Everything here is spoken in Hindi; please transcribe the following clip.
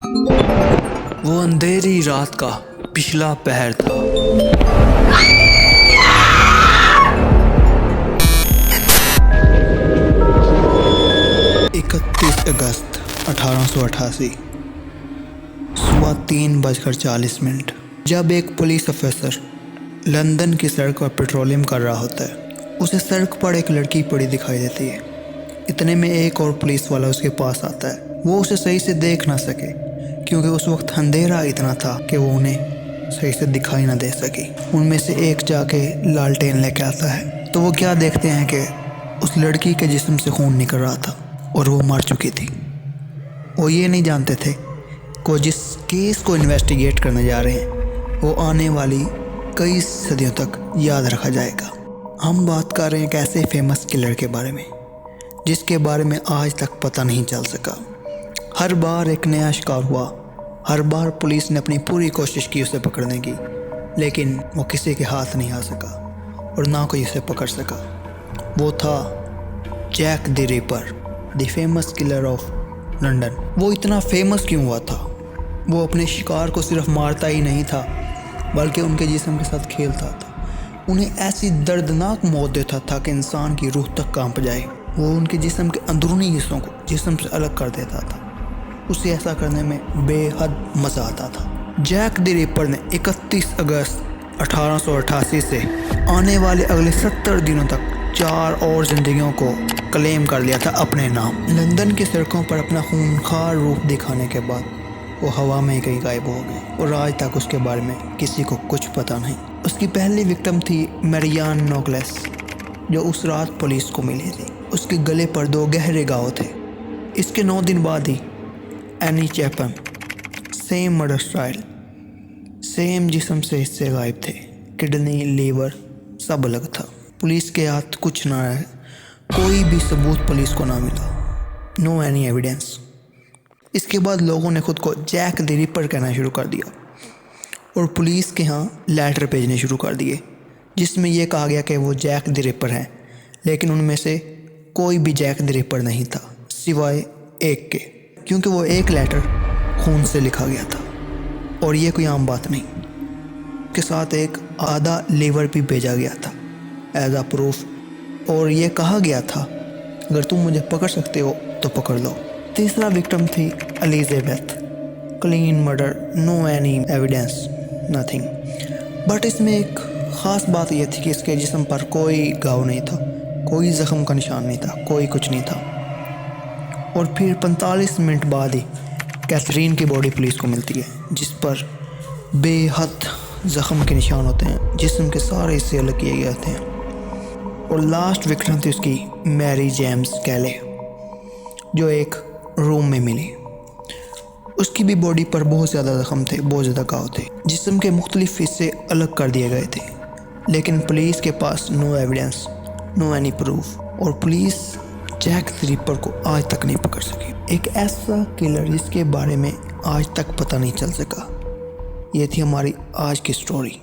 वो अंधेरी रात का पिछला पहर था। अगस्त 1888 सुबह 3:40 जब एक पुलिस अफसर लंदन की सड़क पर पेट्रोलिंग कर रहा होता है, उसे सड़क पर एक लड़की पड़ी दिखाई देती है। इतने में एक और पुलिस वाला उसके पास आता है। वो उसे सही से देख ना सके क्योंकि उस वक्त अंधेरा इतना था कि वो उन्हें सही से दिखाई ना दे सकी। उनमें से एक जाके लालटेन लेके आता है तो वो क्या देखते हैं कि उस लड़की के जिस्म से खून निकल रहा था और वो मर चुकी थी। वो ये नहीं जानते थे कि जिस केस को इन्वेस्टिगेट करने जा रहे हैं वो आने वाली कई सदियों तक याद रखा जाएगा। हम बात कर रहे हैं एक ऐसे फेमस किलर के बारे में जिसके बारे में आज तक पता नहीं चल सका। हर बार एक नया शिकार हुआ, हर बार पुलिस ने अपनी पूरी कोशिश की उसे पकड़ने की, लेकिन वो किसी के हाथ नहीं आ सका और ना कोई उसे पकड़ सका। वो था Jack the Ripper, the famous killer of London. वो इतना फेमस क्यों हुआ था? वो अपने शिकार को सिर्फ मारता ही नहीं था बल्कि उनके जिस्म के साथ खेलता था। उन्हें ऐसी दर्दनाक मौत देता था कि इंसान की रूह तक कांप जाए। वो उनके जिस्म के अंदरूनी हिस्सों को जिस्म से अलग कर देता था। उसे ऐसा करने में बेहद मज़ा आता था। जैक द रिपर ने 31 अगस्त 1888 से आने वाले अगले 70 दिनों तक 4 और जिंदगियों को क्लेम कर लिया था अपने नाम। लंदन की सड़कों पर अपना खूंखार रूप दिखाने के बाद वो हवा में कहीं गायब हो गए और आज तक उसके बारे में किसी को कुछ पता नहीं। उसकी पहली विक्टिम थी मैरियान नोगलेस, जो उस रात पुलिस को मिली थी। उसके गले पर 2 गहरे घाव थे। इसके 9 दिन बाद ही Annie Chapman, same murder style, same जिस्म से हिस्से गायब थे। किडनी, लीवर सब अलग था। पुलिस के हाथ कुछ ना रहे, कोई भी सबूत पुलिस को ना मिला। No any evidence. इसके बाद लोगों ने खुद को जैक द रिपर कहना शुरू कर दिया और पुलिस के यहाँ लेटर भेजने शुरू कर दिए जिसमें यह कहा गया कि वो जैक द रिपर हैं, लेकिन उनमें से कोई भी जैक द रिपर नहीं था सिवाय एक के, क्योंकि वो एक लेटर खून से लिखा गया था और ये कोई आम बात नहीं। के साथ एक आधा लीवर भी भेजा गया था एज आ प्रूफ और ये कहा गया था अगर तुम मुझे पकड़ सकते हो तो पकड़ लो। तीसरा विक्टिम थी Elizabeth, clean murder, no any evidence, nothing. But इसमें एक ख़ास बात यह थी कि इसके जिस्म पर कोई घाव नहीं था, कोई ज़ख्म का निशान नहीं था, कोई कुछ नहीं था। और फिर 45 मिनट बाद ही कैथरीन की बॉडी पुलिस को मिलती है जिस पर बेहद ज़ख्म के निशान होते हैं, जिस्म के सारे हिस्से अलग किए गए थे। और लास्ट विक्टिम थी उसकी मैरी जेम्स कैले, जो एक रूम में मिली। उसकी भी बॉडी पर बहुत ज़्यादा ज़ख्म थे, बहुत ज़्यादा घाव थे, जिस्म के मुख्तलिफ हिस्से अलग कर दिए गए थे, लेकिन पुलिस के पास no evidence, no any proof और पुलिस जैक द रिपर को आज तक नहीं पकड़ सकी। एक ऐसा किलर जिसके बारे में आज तक पता नहीं चल सका। ये थी हमारी आज की स्टोरी।